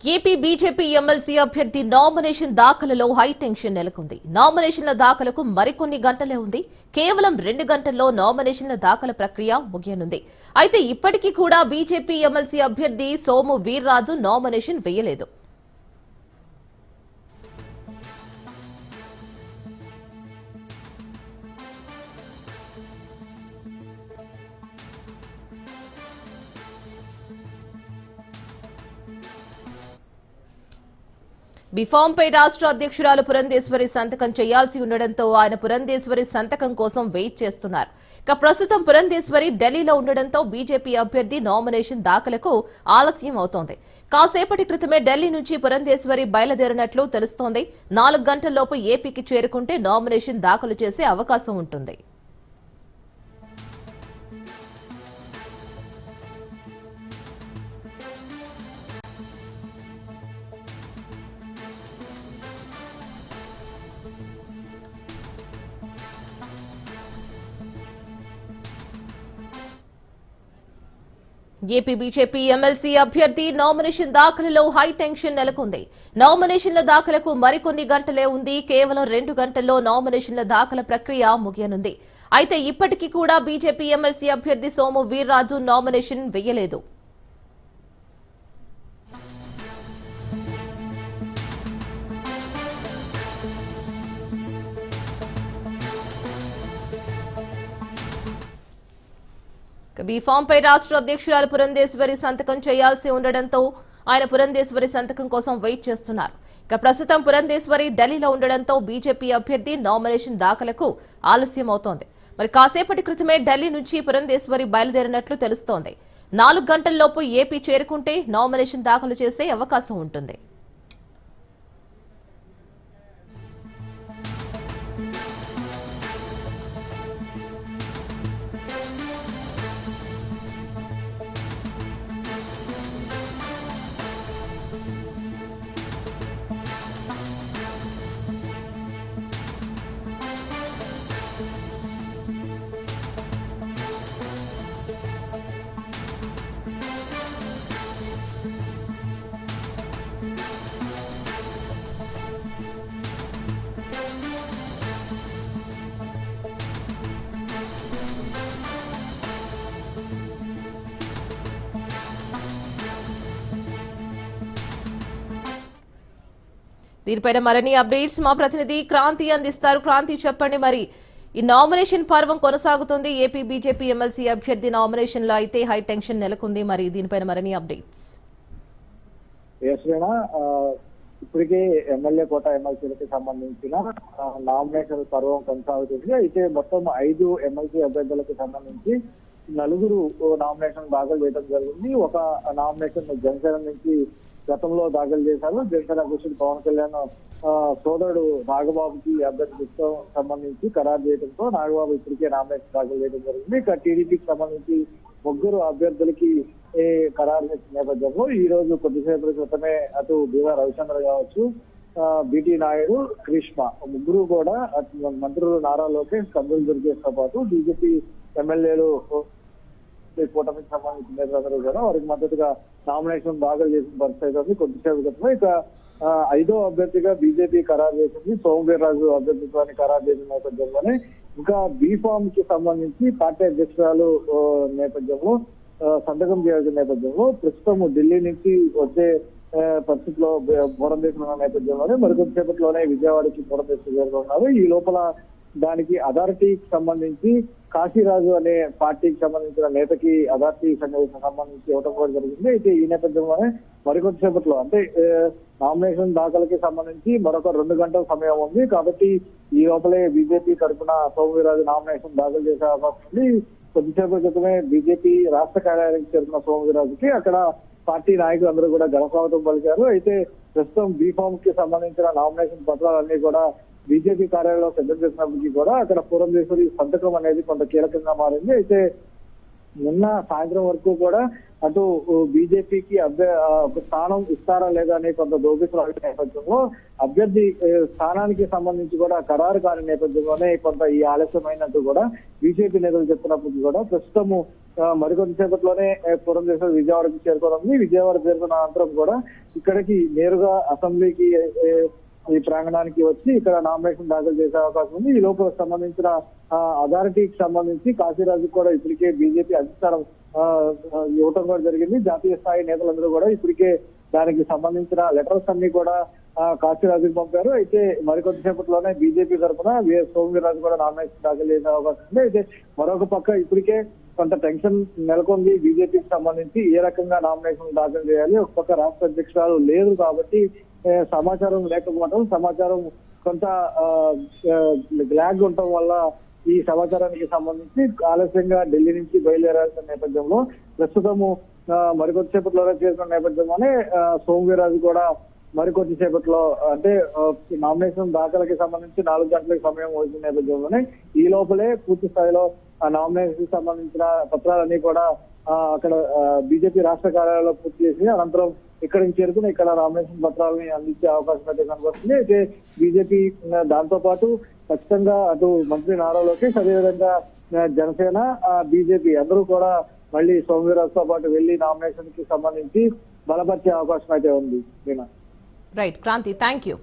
AP BJP MLC అభ్యర్థి nomination దాఖలులో high tension నెలకొంది. నామినేషన్ల దాఖలకు మరికొన్ని గంటలే ఉంది. కేవలం 2 గంటల్లో నామినేషన్ల దాఖలు ప్రక్రియ ముగియనుంది. అయితే ఇప్పటికీ కూడా బీజేపీ ఎమ్మెల్సీ అభ్యర్థి సోము వీర్రాజు నామినేషన్ వేయలేదు. బిఫాంపై రాష్ట్ర అధ్యక్షురాలు పురంధేశ్వరి సంతకం చేయాల్సి ఉండడంతో ఆయన పురంధేశ్వరి సంతకం కోసం వెయిట్ చేస్తున్నారు. ఇక ప్రస్తుతం పురంధేశ్వరి ఢిల్లీలో ఉండడంతో బీజేపీ అభ్యర్థి నామినేషన్ దాఖలకు ఆలస్యం అవుతోంది. కాసేపటి క్రితమే ఢిల్లీ నుంచి పురంధేశ్వరి బయలుదేరినట్లు తెలుస్తోంది. 4 గంటల్లోపు ఏపీకి చేరుకుంటే నామినేషన్ దాఖలు చేసే అవకాశం ఉంటుంది. ఏపీ బీజేపీ ఎమ్మెల్సీ అభ్యర్థి నామినేషన్ దాఖలులో హై టెన్షన్ నెలకొంది. నామినేషన్ల దాఖలకు మరికొన్ని గంటలే ఉంది. కేవలం 2 గంటల్లో నామినేషన్ల దాఖల ప్రక్రియ ముగియనుంది. అయితే ఇప్పటికీ కూడా బీజేపీ ఎమ్మెల్సీ అభ్యర్థి సోము వీర్రాజు నామినేషన్ వేయలేదు. బీఫాంపై రాష్ట్ర అధ్యక్షురాలు పురంధేశ్వరి సంతకం చేయాల్సి ఉండడంతో ఆయన పురంధేశ్వరి సంతకం కోసం వెయిట్ చేస్తున్నారు. ఇక ప్రస్తుతం పురంధేశ్వరి ఢిల్లీలో ఉండడంతో బీజేపీ అభ్యర్థి నామినేషన్ దాఖలకు ఆలస్యం అవుతోంది. మరి కాసేపటి క్రితమే ఢిల్లీ నుంచి పురంధేశ్వరి బయలుదేరినట్లు తెలుస్తోంది. 4 గంటల్లోపు ఏపీ చేరుకుంటే నామినేషన్ దాఖలు చేసే అవకాశం ఉంటుంది. దీనిపైన మరిన్ని అప్డేట్స్ మా ప్రతినిధి క్రాంతి అందిస్తారు. క్రాంతి, చెప్పండి, మరి ఈ నామినేషన్ పర్వం కొనసాగుతుంది. ఏపీ బీజేపీ ఎమ్మెల్సీ అభ్యర్థి నామినేషన్ లో అయితే హై టెన్షన్ నెలకొంది. మరి దీనిపైన మరిన్ని అప్డేట్స్. ఇప్పటికే ఎమ్మెల్యే కోట ఎమ్మెల్సీలకు సంబంధించిన నామినేషన్ పర్వం కొనసాగుతుంది. అయితే మొత్తం 5 ఎమ్మెల్సీ అభ్యర్థులకు సంబంధించి 4 నామినేషన్ దాఖలు చేయడం జరిగింది. ఒక నామినేషన్ జనసేన నుంచి గతంలో దాఖలు చేశారు. జనసేన అధ్యక్షుడు పవన్ కళ్యాణ్ సోదరుడు నాగబాబుకి అభ్యర్థిత్వం సంబంధించి ఖరారు చేయడంతో నాగబాబు ఇప్పటికే నామినేషన్ దాఖలు చేయడం జరిగింది. ఇక టీడీపీకి సంబంధించి 3 అభ్యర్థులకి ఖరారు చేసిన నేపథ్యంలో ఈ రోజు కొద్దిసేపటి క్రితమే అటు బీవా రవిచంద్ర కావచ్చు, బిటి నాయుడు, గ్రీష్మ 3 కూడా మంత్రులు నారా లోకేష్, కందులు దుర్గేష్తో పాటు బీజేపీ ఎమ్మెల్యేలు కూటమికి సంబంధించిన నేతలందరూ కూడా వారికి మద్దతుగా నామినేషన్ దాఖలు చేసిన పరిస్థితి ఉంది. కొద్దిసేపు క్రితమే ఇక 5వ అభ్యర్థిగా బీజేపీ ఖరారు చేసింది. సోము వీర్రాజు అభ్యర్థిత్వాన్ని ఖరారు చేసిన నేపథ్యంలోనే ఇంకా బీఫామ్ కి సంబంధించి పార్టీ అధ్యక్షురాలు నేపథ్యంలో సంతకం చేయాల్సిన నేపథ్యంలో ప్రస్తుతం ఢిల్లీ నుంచి వచ్చే పరిస్థితిలో పురంధేశ్వరి ఉన్న నేపథ్యంలోనే మరికొద్దిసేపట్లోనే విజయవాడకి పురంధేశ్వరి చేరుకున్నారు. ఈ లోపల దానికి అథారిటీకి సంబంధించి కాశీరాజు అనే పార్టీకి సంబంధించిన నేతకి అథారిటీ సంబంధించి ఇవ్వడం కూడా జరిగింది. అయితే ఈ నేపథ్యంలోనే మరికొద్దిసేపట్లో అంటే నామినేషన్ దాఖలకి సంబంధించి మరొక 2 గంటల సమయం ఉంది. కాబట్టి ఈ లోపలే బీజేపీ తరఫున సోము వీర్రాజు నామినేషన్ దాఖలు చేసే అవకాశం ఉంది. కొద్దిసేపటి క్రితమే బీజేపీ రాష్ట్ర కార్యాలయానికి చేరుకున్న సోము వీర్రాజుకి అక్కడ పార్టీ నాయకులు అందరూ కూడా ఘనస్వాగతం పలికారు. అయితే ప్రస్తుతం బీఫామ్ కి సంబంధించిన నామినేషన్ పత్రాలన్నీ కూడా బీజేపీ కార్యాలయంలో సిద్ధం చేసినప్పటికీ కూడా అక్కడ పురంధేశ్వరి సంతకం అనేది కొంత కీలకంగా మారింది. అయితే నిన్న సాయంత్రం వరకు కూడా అటు బీజేపీకి ఒక స్థానం ఇస్తారా లేదా అనే కొంత దోపిసలు నేపథ్యంలో అభ్యర్థి స్థానానికి సంబంధించి కూడా ఖరారు కాని నేపథ్యంలోనే కొంత ఈ ఆలస్యమైనట్టు కూడా బీజేపీ నేతలు చెప్తున్నప్పుడు కూడా ప్రస్తుతము మరికొంతసేపట్లోనే పురంధేశ్వరి విజయవాడకి చేరుకోనుంది. విజయవాడ చేరుకున్న అనంతరం కూడా ఇక్కడికి నేరుగా అసెంబ్లీకి ఈ ప్రాంగణానికి వచ్చి ఇక్కడ నామినేషన్ దాఖలు చేసే అవకాశం ఉంది. ఈ లోపల సంబంధించిన అథారిటీకి సంబంధించి కాశీరాజు కూడా ఇప్పటికే బీజేపీ అధిష్టానం ఇవ్వటం కూడా జరిగింది. జాతీయ స్థాయి నేతలందరూ కూడా ఇప్పటికే దానికి సంబంధించిన లెటర్స్ అన్ని కూడా కాశీరాజుకి పంపారు. అయితే మరికొద్దిసేపట్లోనే బీజేపీ తరఫున విఎస్ సోమవీర్రాజు కూడా నామినేషన్ దాఖలు చేసే అవకాశం ఉంది. అయితే మరొక పక్క ఇప్పటికే కొంత టెన్షన్ నెలకొంది బీజేపీకి సంబంధించి ఏ రకంగా నామినేషన్ దాఖలు చేయాలి. ఒక పక్క రాష్ట్ర అధ్యక్షురాలు లేదు కాబట్టి సమాచారం లేకపోవడం, సమాచారం కొంత గ్లాగ్ ఉండటం వల్ల ఈ సమాచారానికి సంబంధించి ఆలస్యంగా ఢిల్లీ నుంచి బయలుదేరాల్సిన నేపథ్యంలో ప్రస్తుతము మరికొద్దిసేపట్లోనే చేరుకున్న నేపథ్యంలోనే సోమవీర్రాజు కూడా మరికొద్దిసేపట్లో అంటే నామినేషన్ దాఖలకి సంబంధించి 4 గంటలకు సమయం వచ్చిన నేపథ్యంలోనే ఈ లోపలే పూర్తి స్థాయిలో ఆ నామినేషన్ సంబంధించిన పత్రాలన్నీ కూడా అక్కడ బీజేపీ రాష్ట్ర కార్యాలయంలో పూర్తి చేసి అనంతరం ఇక్కడ నుంచి చేరుకుని ఇక్కడ నామినేషన్ పత్రాలని అందించే అవకాశం అయితే కనబడుతుంది. అయితే బీజేపీ దాంతో పాటు ఖచ్చితంగా అటు మంత్రి నారా లోకేష్, అదేవిధంగా జనసేన, బీజేపీ అందరూ కూడా మళ్ళీ సోమవీర్రాజుతో పాటు వెళ్లి నామినేషన్ కి సంబంధించి బలపరిచే అవకాశం అయితే ఉంది. Right Kranthi, thank you.